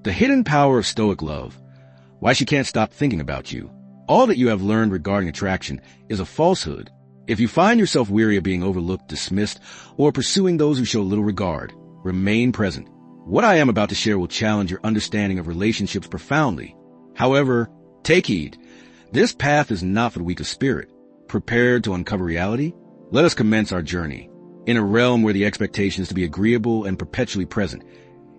The hidden power of Stoic love. Why she can't stop thinking about you. All that you have learned regarding attraction is a falsehood. If you find yourself weary of being overlooked, dismissed, or pursuing those who show little regard, remain present. What I am about to share will challenge your understanding of relationships profoundly. However, take heed. This path is not for the weak of spirit. Prepared to uncover reality? Let us commence our journey. In a realm where the expectation is to be agreeable and perpetually present,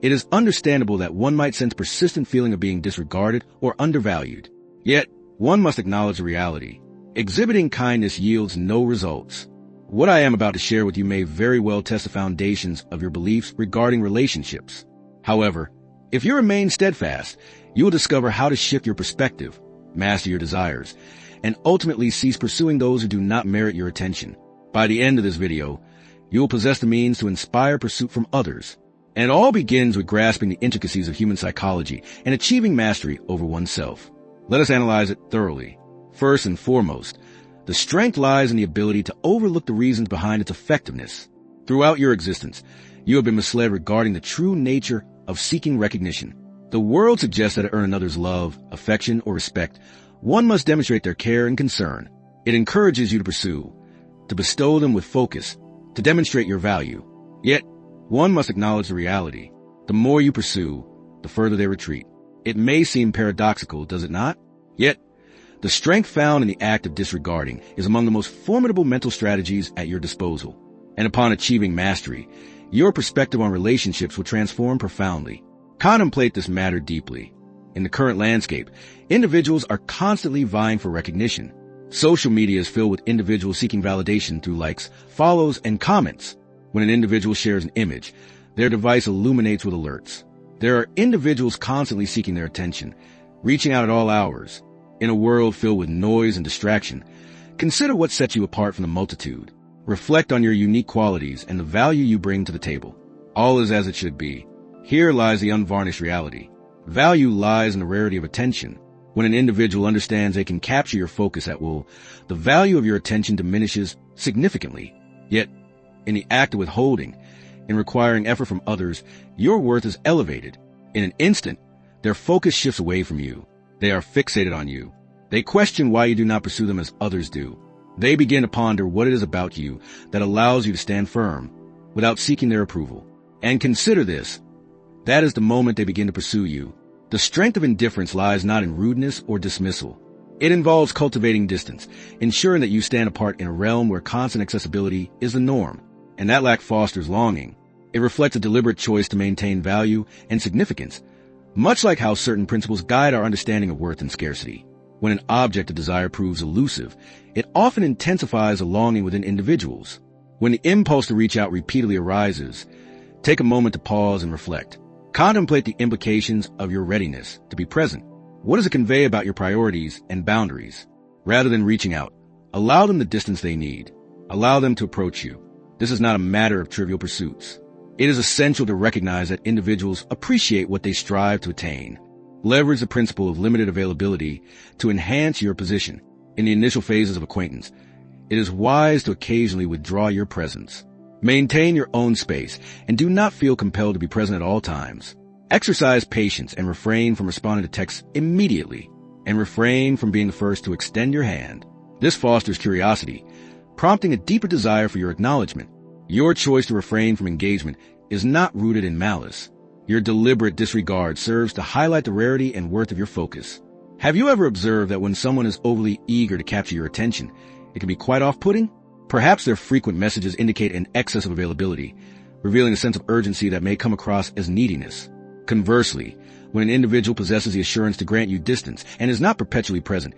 it is understandable that one might sense persistent feeling of being disregarded or undervalued. Yet, one must acknowledge the reality. Exhibiting kindness yields no results. What I am about to share with you may very well test the foundations of your beliefs regarding relationships. However, if you remain steadfast, you will discover how to shift your perspective, master your desires, and ultimately cease pursuing those who do not merit your attention. By the end of this video, you will possess the means to inspire pursuit from others. And it all begins with grasping the intricacies of human psychology and achieving mastery over oneself. Let us analyze it thoroughly. First and foremost, the strength lies in the ability to overlook the reasons behind its effectiveness. Throughout your existence, you have been misled regarding the true nature of seeking recognition. The world suggests that to earn another's love, affection, or respect, one must demonstrate their care and concern. It encourages you to pursue, to bestow them with focus, to demonstrate your value. Yet, one must acknowledge the reality. The more you pursue, the further they retreat. It may seem paradoxical, does it not? Yet, the strength found in the act of disregarding is among the most formidable mental strategies at your disposal. And upon achieving mastery, your perspective on relationships will transform profoundly. Contemplate this matter deeply. In the current landscape, individuals are constantly vying for recognition. Social media is filled with individuals seeking validation through likes, follows, and comments. When an individual shares an image, their device illuminates with alerts. There are individuals constantly seeking their attention, reaching out at all hours. In a world filled with noise and distraction, consider what sets you apart from the multitude. Reflect on your unique qualities and the value you bring to the table. All is as it should be. Here lies the unvarnished reality. Value lies in the rarity of attention. When an individual understands they can capture your focus at will, the value of your attention diminishes significantly. Yet, in the act of withholding, in requiring effort from others, your worth is elevated. In an instant, their focus shifts away from you. They are fixated on you. They question why you do not pursue them as others do. They begin to ponder what it is about you that allows you to stand firm without seeking their approval. And consider this. That is the moment they begin to pursue you. The strength of indifference lies not in rudeness or dismissal. It involves cultivating distance, ensuring that you stand apart in a realm where constant accessibility is the norm. And that lack fosters longing. It reflects a deliberate choice to maintain value and significance, much like how certain principles guide our understanding of worth and scarcity. When an object of desire proves elusive, it often intensifies a longing within individuals. When the impulse to reach out repeatedly arises, take a moment to pause and reflect. Contemplate the implications of your readiness to be present. What does it convey about your priorities and boundaries? Rather than reaching out, allow them the distance they need. Allow them to approach you. This is not a matter of trivial pursuits. It is essential to recognize that individuals appreciate what they strive to attain. Leverage the principle of limited availability to enhance your position. In the initial phases of acquaintance, it is wise to occasionally withdraw your presence. Maintain your own space and do not feel compelled to be present at all times. Exercise patience and refrain from responding to texts immediately, and refrain from being the first to extend your hand. This fosters curiosity, prompting a deeper desire for your acknowledgement. Your choice to refrain from engagement is not rooted in malice. Your deliberate disregard serves to highlight the rarity and worth of your focus. Have you ever observed that when someone is overly eager to capture your attention, it can be quite off-putting? Perhaps their frequent messages indicate an excess of availability, revealing a sense of urgency that may come across as neediness. Conversely, when an individual possesses the assurance to grant you distance and is not perpetually present,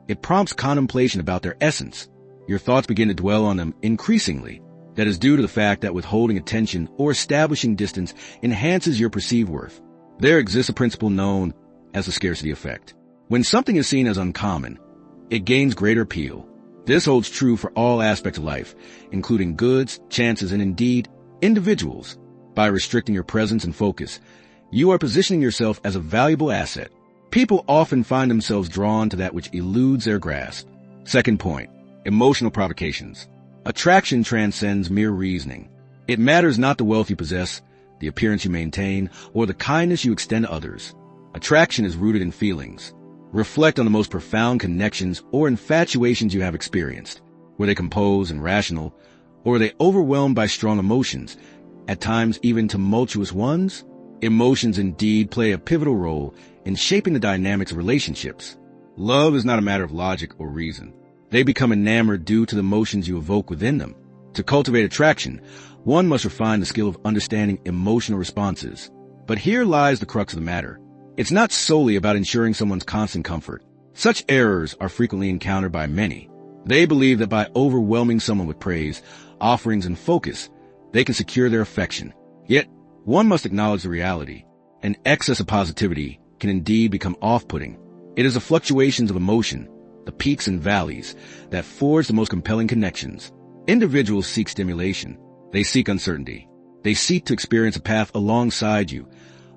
it prompts contemplation about their essence. Your thoughts begin to dwell on them increasingly. That is due to the fact that withholding attention or establishing distance enhances your perceived worth. There exists a principle known as the scarcity effect. When something is seen as uncommon, it gains greater appeal. This holds true for all aspects of life, including goods, chances, and indeed, individuals. By restricting your presence and focus, you are positioning yourself as a valuable asset. People often find themselves drawn to that which eludes their grasp. Second point, emotional provocations. Attraction transcends mere reasoning. It matters not the wealth you possess, the appearance you maintain, or the kindness you extend to others. Attraction is rooted in feelings. Reflect on the most profound connections or infatuations you have experienced. Were they composed and rational, or were they overwhelmed by strong emotions, at times even tumultuous ones? Emotions indeed play a pivotal role in shaping the dynamics of relationships. Love is not a matter of logic or reason. They become enamored due to the emotions you evoke within them. To cultivate attraction, one must refine the skill of understanding emotional responses. But here lies the crux of the matter. It's not solely about ensuring someone's constant comfort. Such errors are frequently encountered by many. They believe that by overwhelming someone with praise, offerings, and focus, they can secure their affection. Yet, one must acknowledge the reality. An excess of positivity can indeed become off-putting. It is the fluctuations of emotion, the peaks and valleys, that forge the most compelling connections. Individuals seek stimulation. They seek uncertainty. They seek to experience a path alongside you,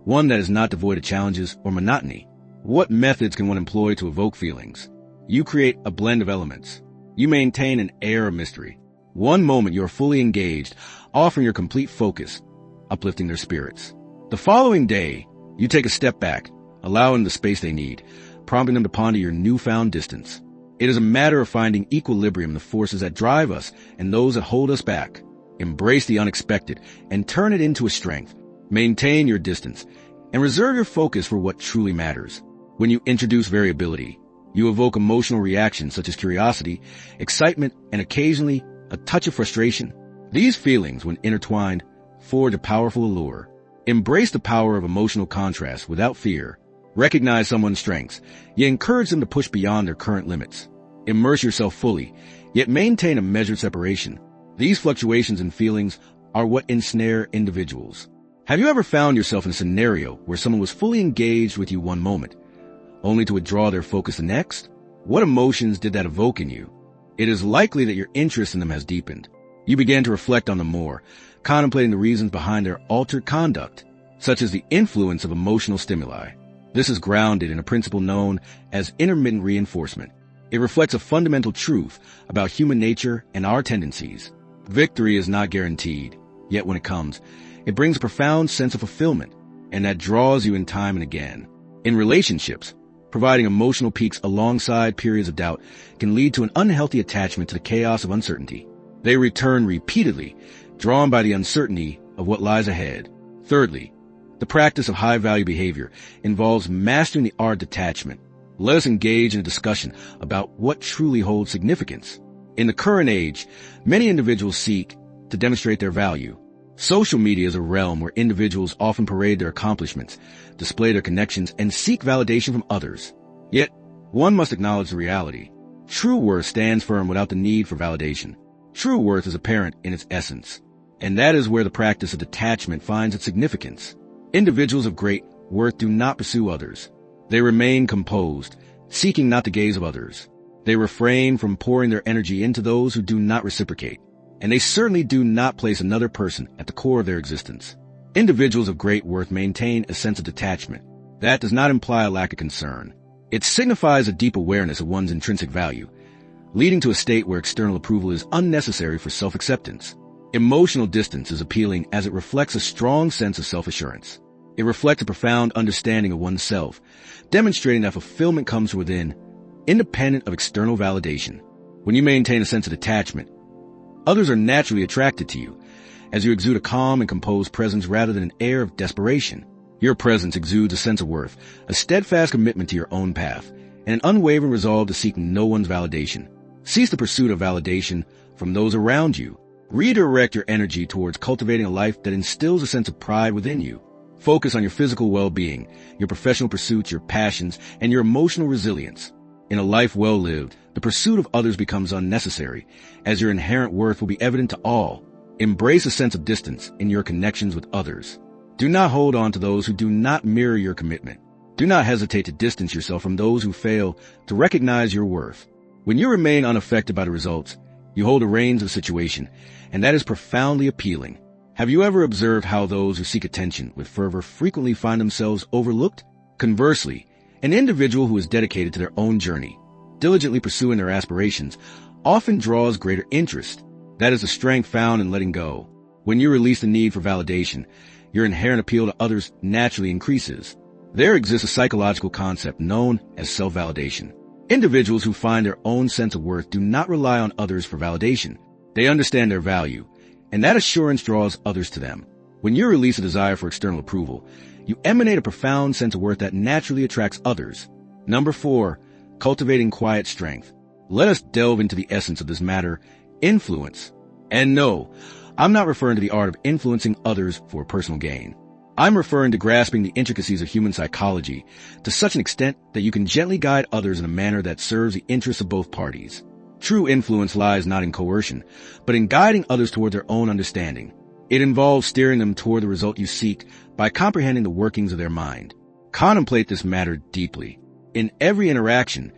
one that is not devoid of challenges or monotony. What methods can one employ to evoke feelings? You create a blend of elements. You maintain an air of mystery. One moment you are fully engaged, offering your complete focus, uplifting their spirits. The following day, you take a step back, allowing the space they need, prompting them to ponder your newfound distance. It is a matter of finding equilibrium in the forces that drive us and those that hold us back. Embrace the unexpected and turn it into a strength. Maintain your distance and reserve your focus for what truly matters. When you introduce variability, you evoke emotional reactions such as curiosity, excitement, and occasionally a touch of frustration. These feelings, when intertwined, forge a powerful allure. Embrace the power of emotional contrast without fear. Recognize someone's strengths, yet encourage them to push beyond their current limits. Immerse yourself fully, yet maintain a measured separation. These fluctuations in feelings are what ensnare individuals. Have you ever found yourself in a scenario where someone was fully engaged with you one moment, only to withdraw their focus the next? What emotions did that evoke in you? It is likely that your interest in them has deepened. You began to reflect on them more, contemplating the reasons behind their altered conduct, such as the influence of emotional stimuli. This is grounded in a principle known as intermittent reinforcement. It reflects a fundamental truth about human nature and our tendencies. Victory is not guaranteed, yet when it comes, it brings a profound sense of fulfillment, and that draws you in time and again. In relationships, providing emotional peaks alongside periods of doubt can lead to an unhealthy attachment to the chaos of uncertainty. They return repeatedly, drawn by the uncertainty of what lies ahead. Thirdly, the practice of high-value behavior involves mastering the art of detachment. Let us engage in a discussion about what truly holds significance. In the current age, many individuals seek to demonstrate their value. Social media is a realm where individuals often parade their accomplishments, display their connections, and seek validation from others. Yet, one must acknowledge the reality. True worth stands firm without the need for validation. True worth is apparent in its essence, and that is where the practice of detachment finds its significance. Individuals of great worth do not pursue others. They remain composed, seeking not the gaze of others. They refrain from pouring their energy into those who do not reciprocate. And they certainly do not place another person at the core of their existence. Individuals of great worth maintain a sense of detachment. That does not imply a lack of concern. It signifies a deep awareness of one's intrinsic value, leading to a state where external approval is unnecessary for self-acceptance. Emotional distance is appealing as it reflects a strong sense of self-assurance. It reflects a profound understanding of oneself, demonstrating that fulfillment comes from within, independent of external validation. When you maintain a sense of detachment, others are naturally attracted to you, as you exude a calm and composed presence rather than an air of desperation. Your presence exudes a sense of worth, a steadfast commitment to your own path, and an unwavering resolve to seek no one's validation. Cease the pursuit of validation from those around you. Redirect your energy towards cultivating a life that instills a sense of pride within you. Focus on your physical well-being, your professional pursuits, your passions, and your emotional resilience. In a life well lived, the pursuit of others becomes unnecessary, as your inherent worth will be evident to all. Embrace a sense of distance in your connections with others. Do not hold on to those who do not mirror your commitment. Do not hesitate to distance yourself from those who fail to recognize your worth. When you remain unaffected by the results, you hold the reins of the situation, and that is profoundly appealing. Have you ever observed how those who seek attention with fervor frequently find themselves overlooked? Conversely, an individual who is dedicated to their own journey, diligently pursuing their aspirations, often draws greater interest. That is the strength found in letting go. When you release the need for validation, your inherent appeal to others naturally increases. There exists a psychological concept known as self-validation. Individuals who find their own sense of worth do not rely on others for validation. They understand their value, and that assurance draws others to them. When you release a desire for external approval, you emanate a profound sense of worth that naturally attracts others. Number 4, cultivating quiet strength. Let us delve into the essence of this matter, influence. And no, I'm not referring to the art of influencing others for personal gain. I'm referring to grasping the intricacies of human psychology to such an extent that you can gently guide others in a manner that serves the interests of both parties. True influence lies not in coercion, but in guiding others toward their own understanding. It involves steering them toward the result you seek by comprehending the workings of their mind. Contemplate this matter deeply. In every interaction,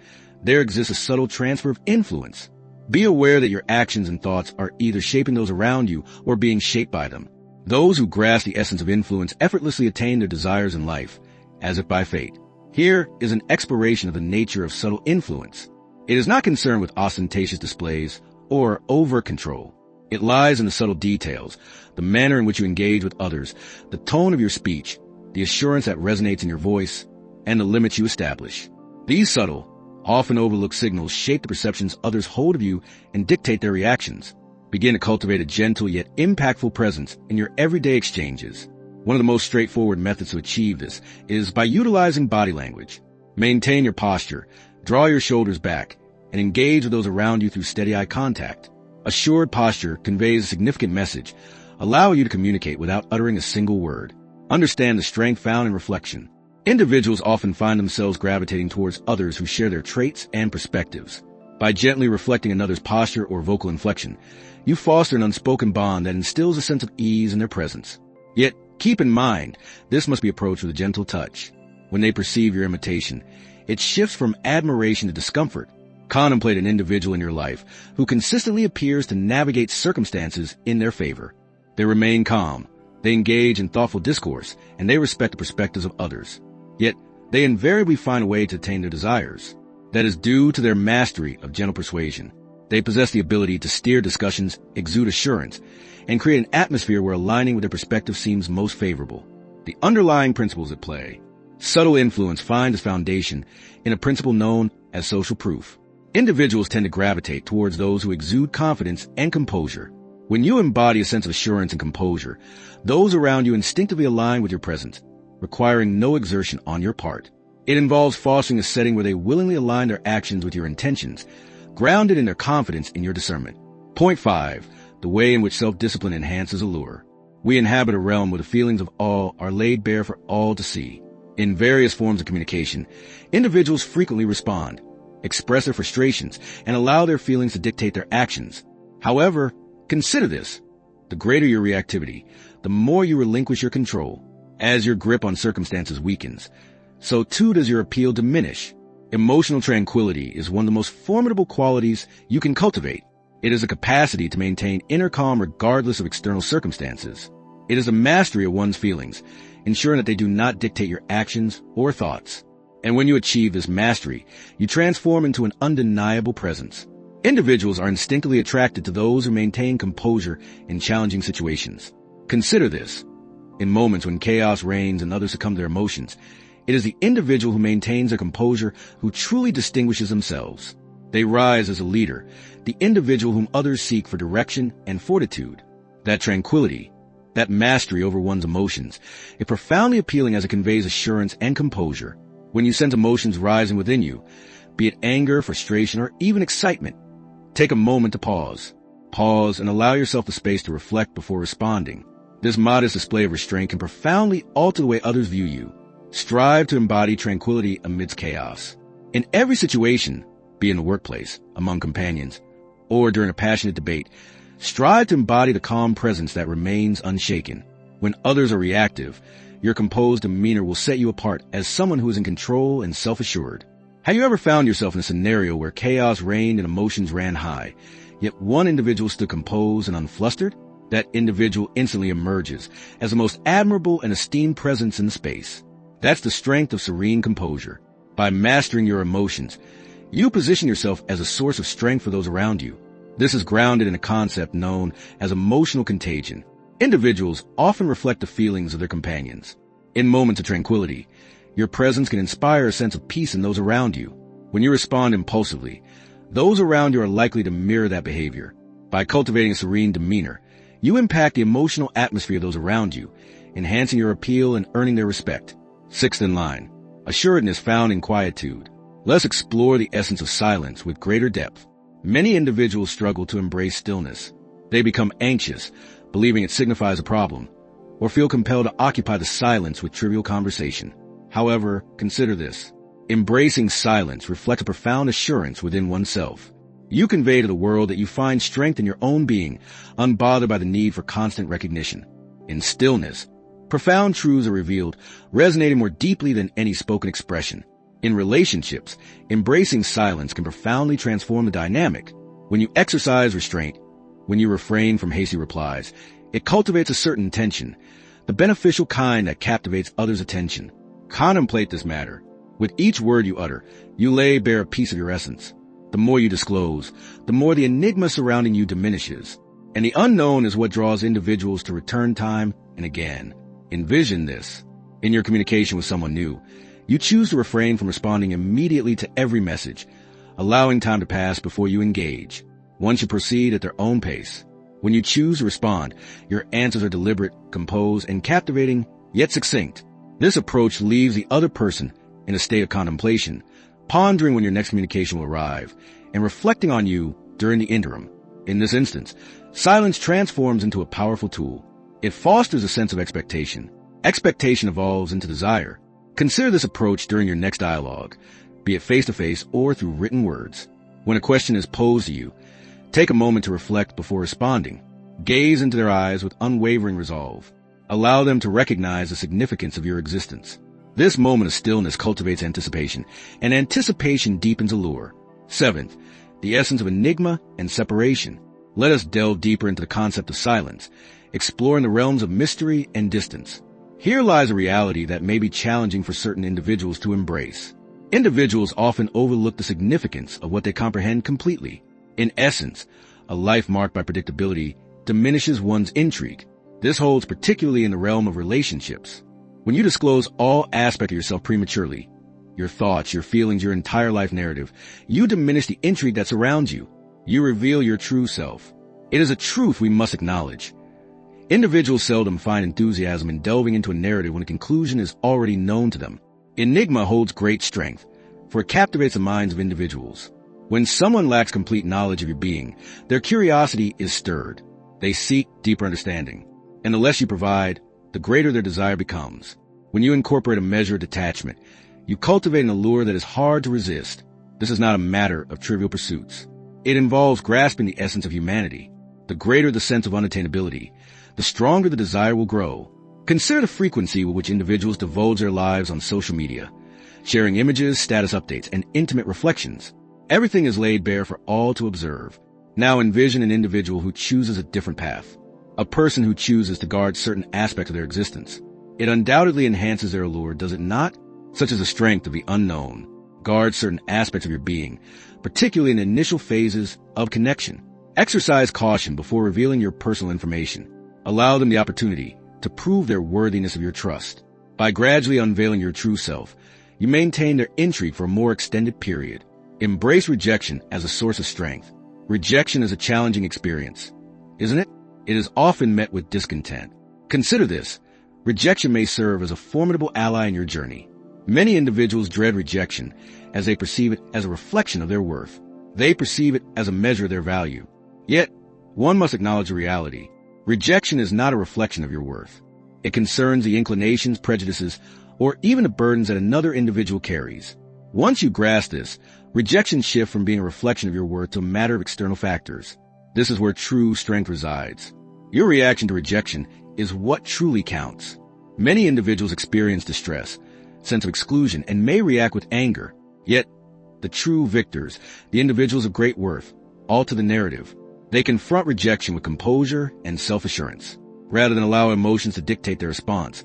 there exists a subtle transfer of influence. Be aware that your actions and thoughts are either shaping those around you or being shaped by them. Those who grasp the essence of influence effortlessly attain their desires in life, as if by fate. Here is an exploration of the nature of subtle influence. It is not concerned with ostentatious displays or overt control. It lies in the subtle details, the manner in which you engage with others, the tone of your speech, the assurance that resonates in your voice, and the limits you establish. These subtle, often overlooked signals shape the perceptions others hold of you and dictate their reactions. Begin to cultivate a gentle yet impactful presence in your everyday exchanges. One of the most straightforward methods to achieve this is by utilizing body language. Maintain your posture, draw your shoulders back, and engage with those around you through steady eye contact. Assured posture conveys a significant message, allowing you to communicate without uttering a single word. Understand the strength found in reflection. Individuals often find themselves gravitating towards others who share their traits and perspectives. By gently reflecting another's posture or vocal inflection, you foster an unspoken bond that instills a sense of ease in their presence. Yet, keep in mind, this must be approached with a gentle touch. When they perceive your imitation, it shifts from admiration to discomfort. Contemplate an individual in your life who consistently appears to navigate circumstances in their favor. They remain calm, they engage in thoughtful discourse, and they respect the perspectives of others. Yet, they invariably find a way to attain their desires. That is due to their mastery of gentle persuasion. They possess the ability to steer discussions, exude assurance, and create an atmosphere where aligning with their perspective seems most favorable. The underlying principles at play. Subtle influence finds its foundation in a principle known as social proof. Individuals tend to gravitate towards those who exude confidence and composure. When you embody a sense of assurance and composure, those around you instinctively align with your presence, requiring no exertion on your part. It involves fostering a setting where they willingly align their actions with your intentions, grounded in their confidence in your discernment. Point 5. The way in which self-discipline enhances allure. We inhabit a realm where the feelings of awe are laid bare for all to see. In various forms of communication, individuals frequently respond, express their frustrations, and allow their feelings to dictate their actions. However, consider this. The greater your reactivity, the more you relinquish your control. As your grip on circumstances weakens, so too does your appeal diminish. Emotional tranquility is one of the most formidable qualities you can cultivate. It is a capacity to maintain inner calm regardless of external circumstances. It is a mastery of one's feelings, ensuring that they do not dictate your actions or thoughts. And when you achieve this mastery, you transform into an undeniable presence. Individuals are instinctively attracted to those who maintain composure in challenging situations. Consider this. In moments when chaos reigns and others succumb to their emotions, it is the individual who maintains their composure who truly distinguishes themselves. They rise as a leader, the individual whom others seek for direction and fortitude. That tranquility, that mastery over one's emotions, is profoundly appealing as it conveys assurance and composure. When you sense emotions rising within you, be it anger, frustration, or even excitement, take a moment to pause. Pause and allow yourself the space to reflect before responding. This modest display of restraint can profoundly alter the way others view you. Strive to embody tranquility amidst chaos. In every situation, be in the workplace, among companions, or during a passionate debate, strive to embody the calm presence that remains unshaken. When others are reactive, your composed demeanor will set you apart as someone who is in control and self-assured. Have you ever found yourself in a scenario where chaos reigned and emotions ran high, yet one individual stood composed and unflustered? That individual instantly emerges as the most admirable and esteemed presence in the space. That's the strength of serene composure. By mastering your emotions, you position yourself as a source of strength for those around you. This is grounded in a concept known as emotional contagion. Individuals often reflect the feelings of their companions. In moments of tranquility, your presence can inspire a sense of peace in those around you. When you respond impulsively, those around you are likely to mirror that behavior. By cultivating a serene demeanor, you impact the emotional atmosphere of those around you, enhancing your appeal and earning their respect. Sixth in line, assuredness found in quietude. Let's explore the essence of silence with greater depth. Many individuals struggle to embrace stillness. They become anxious, believing it signifies a problem, or feel compelled to occupy the silence with trivial conversation. However, consider this. Embracing silence reflects a profound assurance within oneself. You convey to the world that you find strength in your own being, unbothered by the need for constant recognition. In stillness, profound truths are revealed, resonating more deeply than any spoken expression. In relationships, embracing silence can profoundly transform the dynamic. When you exercise restraint, when you refrain from hasty replies, it cultivates a certain tension, the beneficial kind that captivates others' attention. Contemplate this matter. With each word you utter, you lay bare a piece of your essence. The more you disclose, the more the enigma surrounding you diminishes. And the unknown is what draws individuals to return time and again. Envision this. In your communication with someone new, you choose to refrain from responding immediately to every message, allowing time to pass before you engage. One should proceed at their own pace. When you choose to respond, your answers are deliberate, composed, and captivating, yet succinct. This approach leaves the other person in a state of contemplation, pondering when your next communication will arrive, and reflecting on you during the interim. In this instance, silence transforms into a powerful tool. It fosters a sense of expectation. Expectation evolves into desire. Consider this approach during your next dialogue, be it face-to-face or through written words. When a question is posed to you, take a moment to reflect before responding. Gaze into their eyes with unwavering resolve. Allow them to recognize the significance of your existence. This moment of stillness cultivates anticipation, and anticipation deepens allure. Seventh, the essence of enigma and separation. Let us delve deeper into the concept of silence, exploring the realms of mystery and distance. Here lies a reality that may be challenging for certain individuals to embrace. Individuals often overlook the significance of what they comprehend completely. In essence, a life marked by predictability diminishes one's intrigue. This holds particularly in the realm of relationships. When you disclose all aspects of yourself prematurely, your thoughts, your feelings, your entire life narrative, you diminish the intrigue that surrounds you. You reveal your true self. It is a truth we must acknowledge. Individuals seldom find enthusiasm in delving into a narrative when a conclusion is already known to them. Enigma holds great strength, for it captivates the minds of individuals. When someone lacks complete knowledge of your being, their curiosity is stirred. They seek deeper understanding. And the less you provide, the greater their desire becomes. When you incorporate a measure of detachment, you cultivate an allure that is hard to resist. This is not a matter of trivial pursuits. It involves grasping the essence of humanity. The greater the sense of unattainability, the stronger the desire will grow. Consider the frequency with which individuals divulge their lives on social media, sharing images, status updates, and intimate reflections. Everything is laid bare for all to observe. Now envision an individual who chooses a different path. A person who chooses to guard certain aspects of their existence. It undoubtedly enhances their allure, does it not? Such as the strength of the unknown. Guard certain aspects of your being, particularly in the initial phases of connection. Exercise caution before revealing your personal information. Allow them the opportunity to prove their worthiness of your trust. By gradually unveiling your true self, you maintain their intrigue for a more extended period. Embrace rejection as a source of strength. Rejection is a challenging experience, isn't it? It is often met with discontent. Consider this. Rejection may serve as a formidable ally in your journey. Many individuals dread rejection as they perceive it as a reflection of their worth. They perceive it as a measure of their value. Yet, one must acknowledge the reality. Rejection is not a reflection of your worth. It concerns the inclinations, prejudices, or even the burdens that another individual carries. Once you grasp this, rejection shifts from being a reflection of your worth to a matter of external factors. This is where true strength resides. Your reaction to rejection is what truly counts. Many individuals experience distress, sense of exclusion, and may react with anger. Yet, the true victors, the individuals of great worth, alter the narrative. They confront rejection with composure and self-assurance. Rather than allow emotions to dictate their response,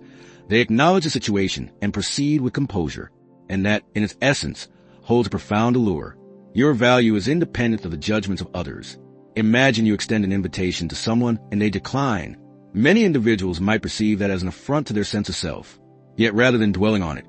they acknowledge the situation and proceed with composure. And that, in its essence, holds a profound allure. Your value is independent of the judgments of others. Imagine you extend an invitation to someone and they decline. Many individuals might perceive that as an affront to their sense of self. Yet rather than dwelling on it,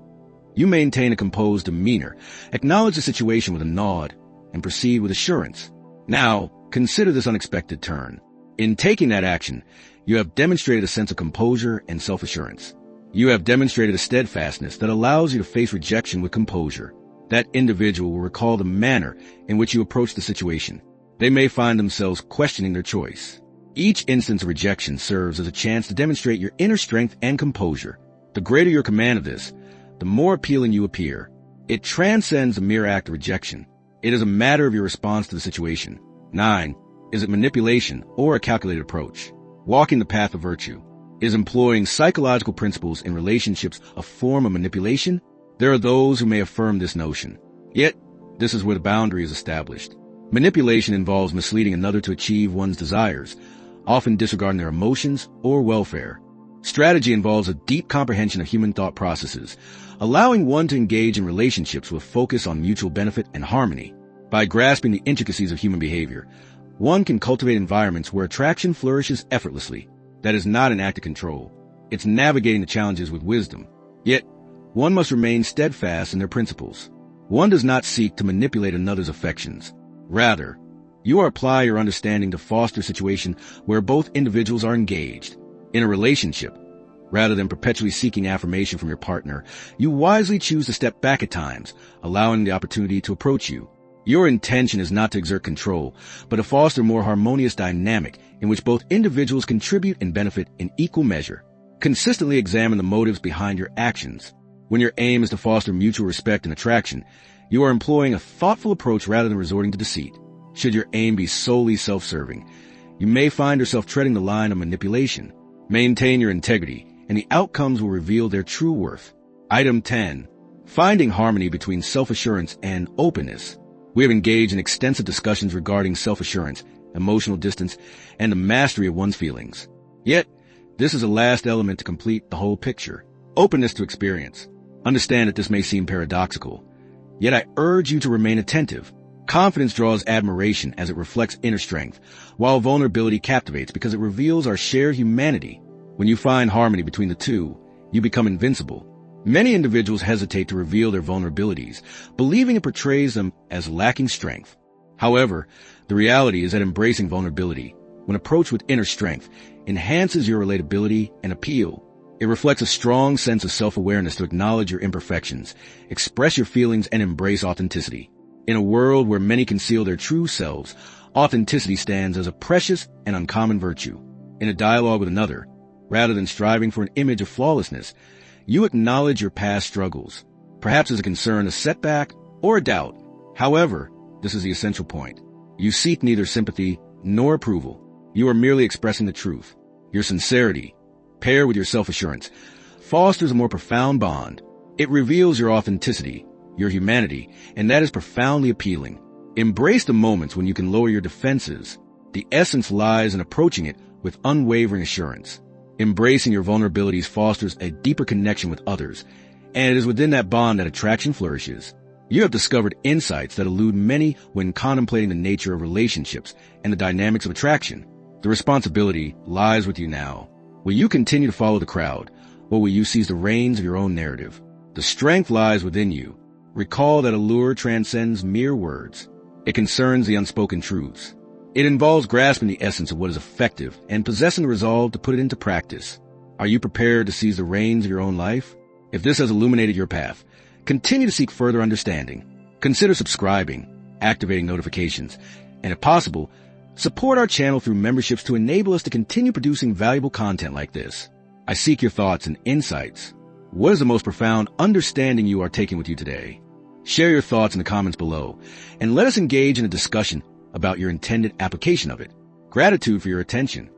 you maintain a composed demeanor, acknowledge the situation with a nod, and proceed with assurance. Now, consider this unexpected turn. In taking that action, you have demonstrated a sense of composure and self-assurance. You have demonstrated a steadfastness that allows you to face rejection with composure. That individual will recall the manner in which you approach the situation. They may find themselves questioning their choice. Each instance of rejection serves as a chance to demonstrate your inner strength and composure. The greater your command of this, the more appealing you appear. It transcends the mere act of rejection. It is a matter of your response to the situation. 9. Is it manipulation or a calculated approach? Walking the path of virtue. Is employing psychological principles in relationships a form of manipulation? There are those who may affirm this notion. Yet, this is where the boundary is established. Manipulation involves misleading another to achieve one's desires, often disregarding their emotions or welfare. Strategy involves a deep comprehension of human thought processes, allowing one to engage in relationships with focus on mutual benefit and harmony. By grasping the intricacies of human behavior, one can cultivate environments where attraction flourishes effortlessly. That is not an act of control. It's navigating the challenges with wisdom. Yet, one must remain steadfast in their principles. One does not seek to manipulate another's affections. Rather, you apply your understanding to foster a situation where both individuals are engaged. In a relationship, rather than perpetually seeking affirmation from your partner, you wisely choose to step back at times, allowing the opportunity to approach you. Your intention is not to exert control, but to foster a more harmonious dynamic in which both individuals contribute and benefit in equal measure. Consistently examine the motives behind your actions. When your aim is to foster mutual respect and attraction, you are employing a thoughtful approach rather than resorting to deceit. Should your aim be solely self-serving, you may find yourself treading the line of manipulation. Maintain your integrity, and the outcomes will reveal their true worth. Item 10. Finding harmony between self-assurance and openness. We have engaged in extensive discussions regarding self-assurance, emotional distance, and the mastery of one's feelings. Yet, this is the last element to complete the whole picture. Openness to experience. Understand that this may seem paradoxical. Yet I urge you to remain attentive. Confidence draws admiration as it reflects inner strength, while vulnerability captivates because it reveals our shared humanity. When you find harmony between the two, you become invincible. Many individuals hesitate to reveal their vulnerabilities, believing it portrays them as lacking strength. However, the reality is that embracing vulnerability, when approached with inner strength, enhances your relatability and appeal. It reflects a strong sense of self-awareness to acknowledge your imperfections, express your feelings, and embrace authenticity. In a world where many conceal their true selves, authenticity stands as a precious and uncommon virtue. In a dialogue with another, rather than striving for an image of flawlessness, you acknowledge your past struggles, perhaps as a concern, a setback, or a doubt. However, this is the essential point. You seek neither sympathy nor approval. You are merely expressing the truth. Your sincerity, paired with your self-assurance, fosters a more profound bond. It reveals your authenticity, your humanity, and that is profoundly appealing. Embrace the moments when you can lower your defenses. The essence lies in approaching it with unwavering assurance. Embracing your vulnerabilities fosters a deeper connection with others, and it is within that bond that attraction flourishes. You have discovered insights that elude many when contemplating the nature of relationships and the dynamics of attraction. The responsibility lies with you now. Will you continue to follow the crowd, or will you seize the reins of your own narrative? The strength lies within you. Recall that allure transcends mere words. It concerns the unspoken truths. It involves grasping the essence of what is effective and possessing the resolve to put it into practice. Are you prepared to seize the reins of your own life? If this has illuminated your path, continue to seek further understanding. Consider subscribing, activating notifications, and if possible, support our channel through memberships to enable us to continue producing valuable content like this. I seek your thoughts and insights. What is the most profound understanding you are taking with you today? Share your thoughts in the comments below, and let us engage in a discussion about your intended application of it. Gratitude for your attention.